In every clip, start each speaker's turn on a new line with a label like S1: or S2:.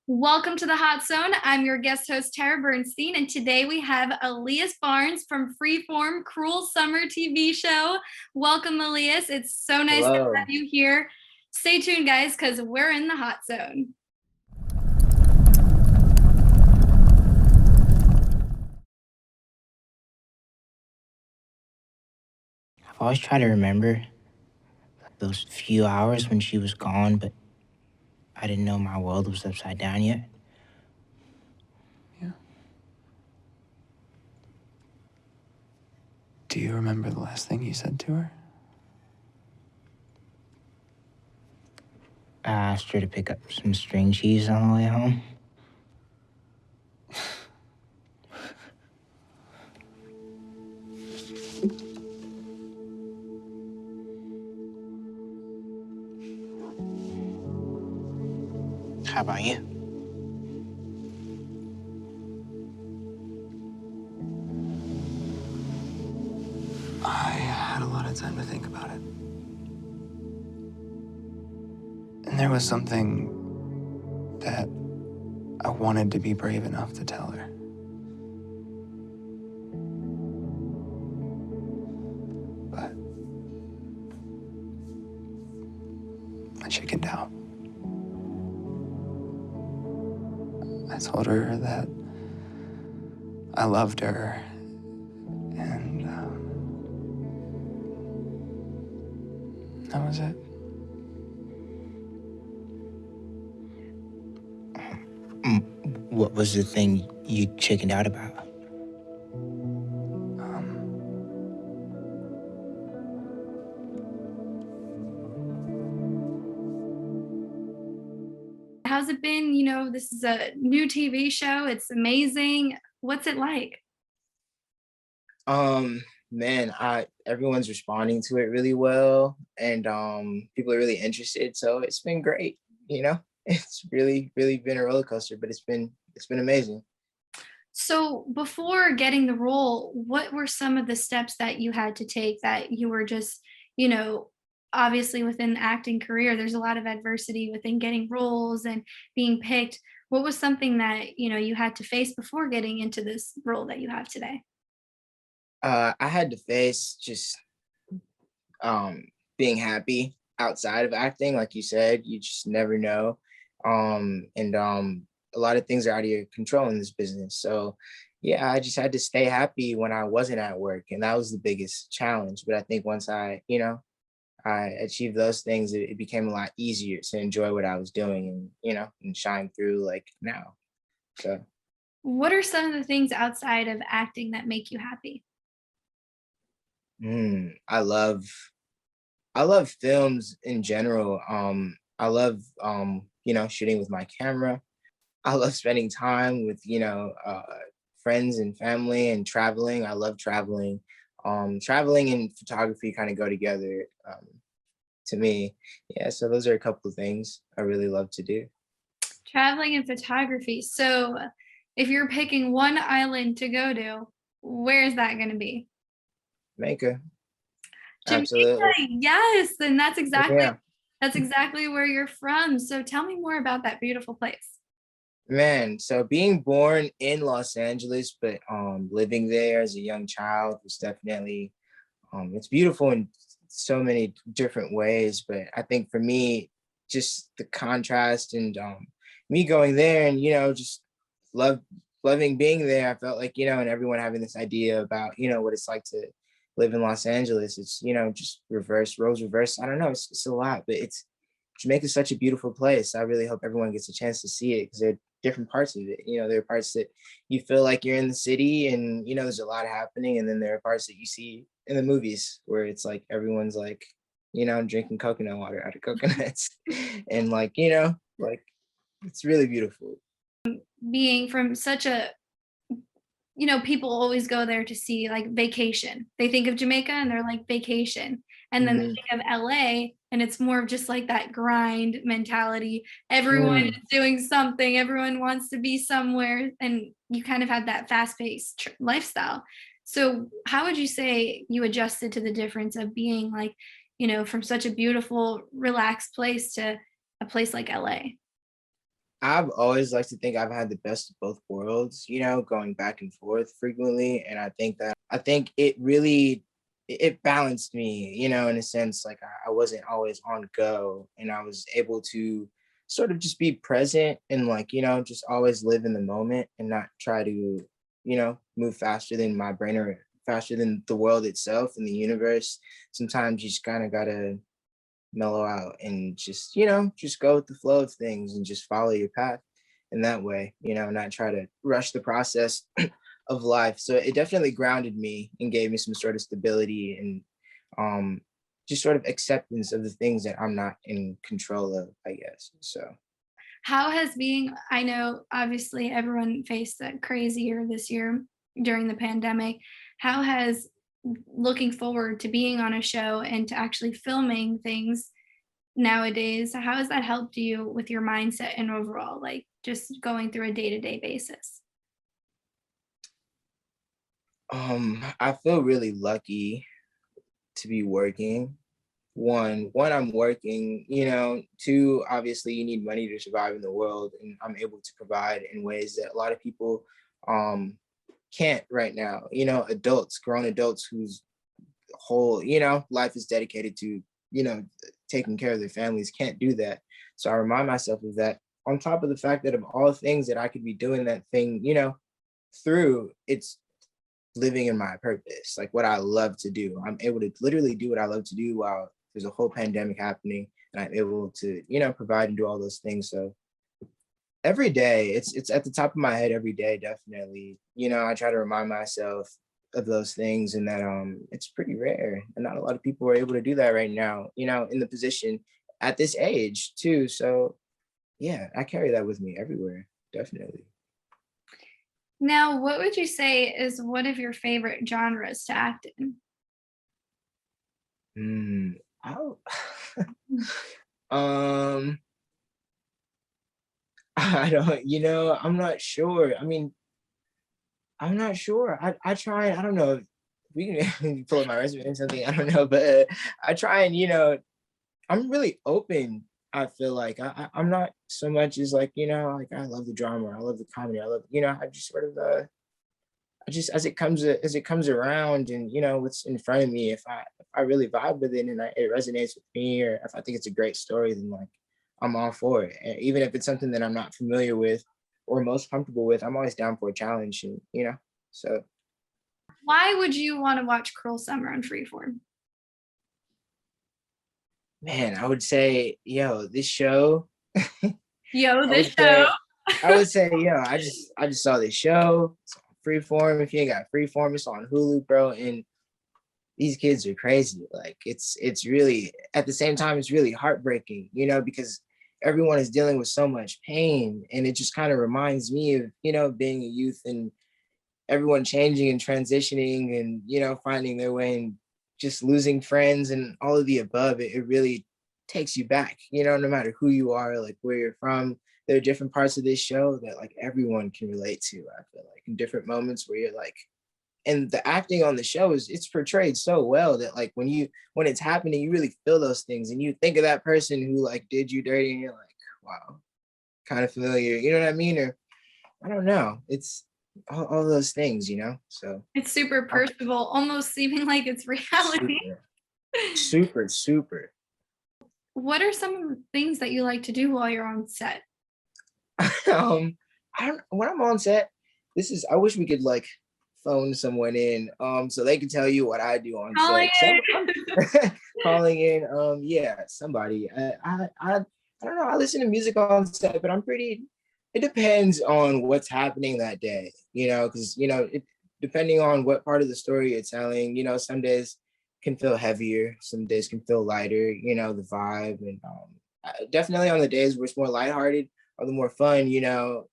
S1: Welcome to the Hot Zone. I'm your guest host, Tara Bernstein, and today we have Allius Barnes from Freeform Cruel Summer TV show. Welcome, Allius. It's so nice to
S2: Hello.
S1: have you here. Stay tuned, guys, because we're in the Hot Zone.
S2: I always try to remember those few hours when she was gone, but I didn't know my world was upside down yet.
S3: Yeah. Do you remember the last thing you said to her?
S2: I asked her to pick up some string cheese on the way home. How about you?
S3: I had a lot of time to think about it. And there was something that I wanted to be brave enough to tell her. But I chickened out. I told her that I loved her, and that was it.
S2: What was the thing you chickened out about?
S1: How's it been? This is a new TV show. It's amazing. What's it like?
S2: Man, everyone's responding to it really well, and people are really interested. So it's been great. You know, it's really been a roller coaster, but it's been amazing.
S1: So before getting the role, what were some of the steps that you had to take that you were just, you know, obviously within the acting career, there's a lot of adversity within getting roles and being picked. What was something that, you had to face before getting into this role that you have today?
S2: I had to face just um being happy outside of acting, like you said. You just never know. And A lot of things are out of your control in this business. So yeah, I just had to stay happy when I wasn't at work, and that was the biggest challenge. But I think once I achieved those things, it became a lot easier to enjoy what I was doing, and and shine through like now. So
S1: What are some of the things outside of acting that make you happy?
S2: mm, I love I love films in general. I love shooting with my camera. I love spending time with friends and family, and traveling. I love traveling. Traveling and photography kind of go together to me. Yeah, so those are a couple of things I really love to do.
S1: Traveling and photography. So if you're picking one island to go to, where is that going to be?
S2: Jamaica,
S1: Jamaica,
S2: absolutely.
S1: yes, and that's exactly
S2: Yeah.
S1: that's exactly where you're from. So tell me more about that beautiful place.
S2: Man, so being born in Los Angeles, but living there as a young child was definitely it's beautiful in so many different ways. But I think for me, just the contrast and me going there and just love loving being there. I felt like and everyone having this idea about what it's like to live in Los Angeles. It's just reverse roles, reverse. I don't know. It's a lot, but it's Jamaica's such a beautiful place. I really hope everyone gets a chance to see it, because there are different parts of it. There are parts that you feel like you're in the city, and there's a lot happening, and then there are parts that you see in the movies where it's like everyone's like, drinking coconut water out of coconuts, and like it's really beautiful.
S1: Being from such a people always go there to see like vacation. They think of Jamaica and they're like vacation. And then they
S2: Mhm.
S1: think of LA and it's more of just like that grind mentality. Everyone
S2: Mm.
S1: is doing something, everyone wants to be somewhere, and you kind of had that fast-paced lifestyle. So, how would you say you adjusted to the difference of being like, from such a beautiful, relaxed place to a place like LA?
S2: I've always liked to think I've had the best of both worlds, going back and forth frequently. And I think it really it balanced me, in a sense, like I wasn't always on go and I was able to sort of just be present and like, just always live in the moment and not try to, move faster than my brain or faster than the world itself and the universe. Sometimes you just kind of gotta mellow out and just just go with the flow of things and just follow your path in that way, not try to rush the process of life. So it definitely grounded me and gave me some sort of stability and just sort of acceptance of the things that I'm not in control of, I guess. So
S1: How has being, I know obviously everyone faced that crazy year this year during the pandemic. How has looking forward to being on a show and to actually filming things nowadays, how has that helped you with your mindset and overall, like just going through a day-to-day basis?
S2: I feel really lucky to be working. One, I'm working, two, obviously you need money to survive in the world, and I'm able to provide in ways that a lot of people um can't right now. Adults, grown adults whose whole, life is dedicated to, you know, taking care of their families can't do that. So I remind myself of that. On top of the fact that of all things that I could be doing that thing, through, it's living in my purpose, like what I love to do. I'm able to literally do what I love to do while there's a whole pandemic happening, and I'm able to, provide and do all those things. So every day, it's at the top of my head every day, definitely. I try to remind myself of those things and that it's pretty rare. And not a lot of people are able to do that right now, in the position at this age too. So yeah, I carry that with me everywhere, definitely.
S1: Now, what would you say is one of your favorite genres to act in?
S2: Mm, I'll, um I don't, I'm not sure. I mean, I'm not sure. I try. I don't know. If we can pull up my resume or something. I don't know, but I try and I'm really open. I feel like I'm not so much as like like I love the drama. I love the comedy. I love I just sort of I just as it comes around and what's in front of me. If I really vibe with it and it resonates with me, or if I think it's a great story, then like I'm all for it. And even if it's something that I'm not familiar with or most comfortable with, I'm always down for a challenge. And so
S1: Why would you want to watch Cruel Summer on Freeform?
S2: man, I would say, yo, this show,
S1: Yo,
S2: I
S1: this
S2: would
S1: show.
S2: say, yo, I just saw this show. It's on Freeform. If you ain't got Freeform, it's on Hulu, bro. And these kids are crazy. Like it's really at the same time, it's really heartbreaking, because everyone is dealing with so much pain. And it just kind of reminds me of, being a youth and everyone changing and transitioning and finding their way and just losing friends and all of the above. It really takes you back, no matter who you are, like where you're from. There are different parts of this show that like everyone can relate to. I feel like in different moments where you're like, and the acting on the show is it's portrayed so well that like when it's happening, you really feel those things and you think of that person who like did you dirty and you're like, wow, kind of familiar, you know what I mean? Or I don't know. It's all those things, So
S1: It's super
S2: uh,
S1: personable, almost seeming like it's reality.
S2: super, super, super.
S1: What are some of the things that you like to do while you're on set?
S2: um, I don't when I'm on set, I wish we could like phone someone in so they can tell you what I do on
S1: Oh,
S2: set. So
S1: yeah.
S2: I'm calling in yeah, somebody. I don't know. I listen to music on set, but it depends on what's happening that day, because depending on what part of the story you're telling, some days can feel heavier, some days can feel lighter, the vibe. And definitely on the days where it's more lighthearted or the more fun,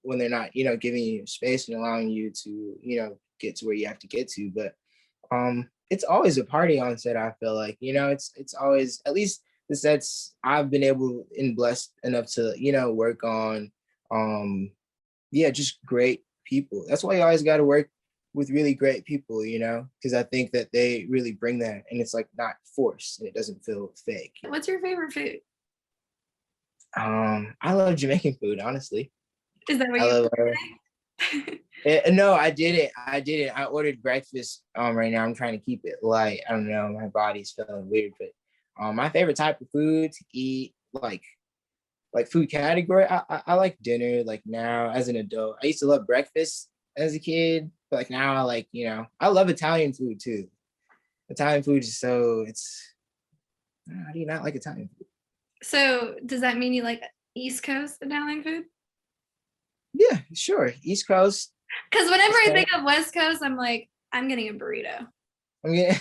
S2: when they're not, giving you space and allowing you to, get to where you have to get to. But it's always a party on set, I feel like, it's always, at least the sets I've been able and blessed enough to, work on. Yeah, just great people. That's why you always got to work with really great people, because I think that they really bring that and it's like not forced and it doesn't feel fake.
S1: What's your favorite food?
S2: I love Jamaican food, honestly.
S1: Is that what
S2: I
S1: you
S2: love
S1: say?
S2: No, I didn't. I didn't. I ordered breakfast. Right now I'm trying to keep it light. I don't know. My body's feeling weird, but my favorite type of food to eat, like food category, I like dinner. Like now as an adult, I used to love breakfast as a kid, but like now I like, I love Italian food too. Italian food is so how do you not like Italian food?
S1: So does that mean you like East Coast Italian food?
S2: Yeah, sure. East Coast.
S1: Because whenever
S2: West
S1: I
S2: Coast.
S1: think of West Coast, I'm like, I'm getting a burrito.
S2: I mean,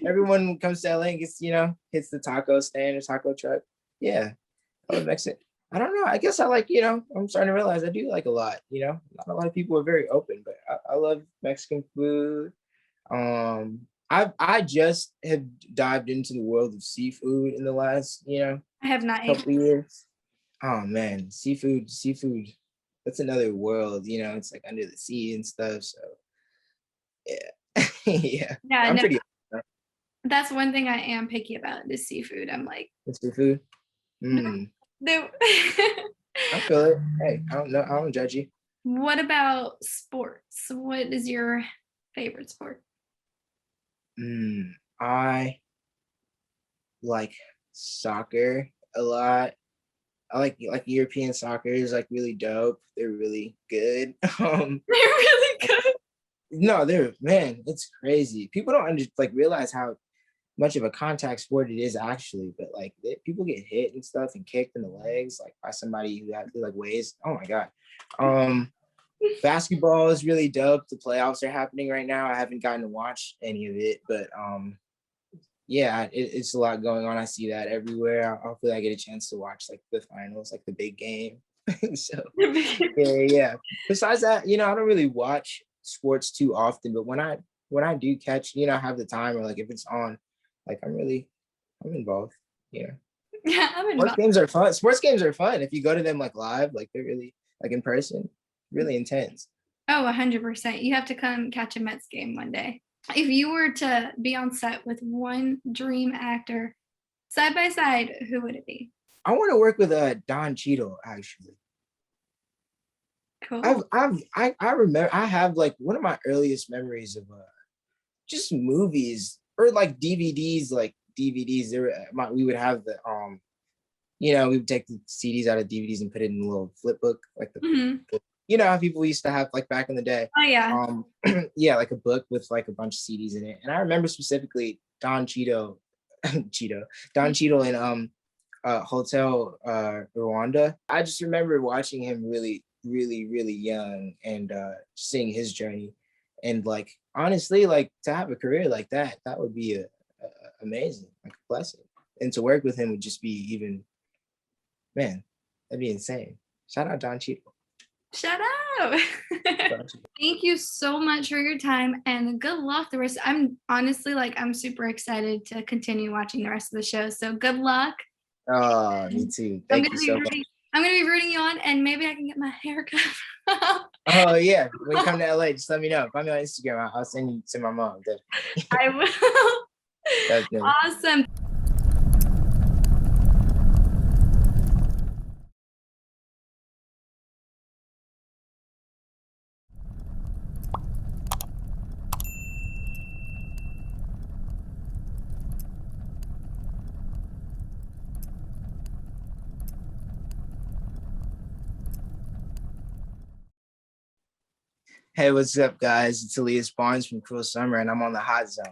S2: everyone comes to LA and gets, hits the taco stand or taco truck. Yeah, I love Mexican. I don't know. I guess I like, I'm starting to realize I do like a lot, Not a lot of people are very open, but I love Mexican food. I just have dived into the world of seafood in the last,
S1: I have not eaten.
S2: couple of years. Oh man, seafood, that's another world, it's like under the sea and stuff. So yeah. Yeah.
S1: Yeah,
S2: I'm
S1: no,
S2: pretty
S1: that's one thing I am picky about is seafood. I'm like,
S2: with seafood.
S1: no,
S2: Mm,
S1: no.
S2: I feel it. Hey, I don't know. I don't judge you.
S1: What about sports? What is your favorite sport?
S2: I like soccer a lot. I like European soccer is like really dope. They're really good.
S1: They're really good.
S2: No, they're man, it's crazy. People don't like realize how much of a contact sport it is actually, but like people get hit and stuff and kicked in the legs like by somebody who actually like weighs. Oh my god. Basketball is really dope. The playoffs are happening right now. I haven't gotten to watch any of it, but yeah, it's a lot going on. I see that everywhere. Hopefully I get a chance to watch like the finals, like the big game. So yeah. Besides that, I don't really watch sports too often, but when I do catch, have the time or like if it's on, like I'm involved. Yeah.
S1: Yeah, I'm
S2: Sports
S1: involved.
S2: games are fun. Sports games are fun. If you go to them like live, like they're really like in person, really intense.
S1: Oh, 100%. You have to come catch a Mets game one day. If you were to be on set with one dream actor side by side, who would it be?
S2: I want to work with Don Cheadle actually.
S1: Cool.
S2: I remember I have like one of my earliest memories of just movies or like DVDs, There we would have the we would take the CDs out of DVDs and put it in a little flip book, like
S1: Mhm.
S2: how people used to have like back in the day.
S1: Oh, yeah.
S2: Yeah, like a book with like a bunch of CDs in it. And I remember specifically Don Cheadle, Don Cheadle in Hotel Rwanda. I just remember watching him really, really, really young and seeing his journey. And like honestly, like to have a career like that, that would be amazing, like a blessing. And to work with him would just be even, man, that'd be insane. Shout out Don Cheadle.
S1: Shout out. Thank you so much for your time and good luck the rest. I'm honestly like I'm super excited to continue watching the rest of the show. So good luck.
S2: Oh, me too. Thank you so much.
S1: I'm gonna be rooting you on and maybe I can get my hair cut.
S2: Oh yeah. When you come to LA, just let me know. Find me on Instagram. I'll send you to my mom.
S1: I will.
S2: Definitely.
S1: Awesome.
S2: Hey, what's up, guys? It's Allius Barnes from Cruel Summer, and I'm on the Hot Zone.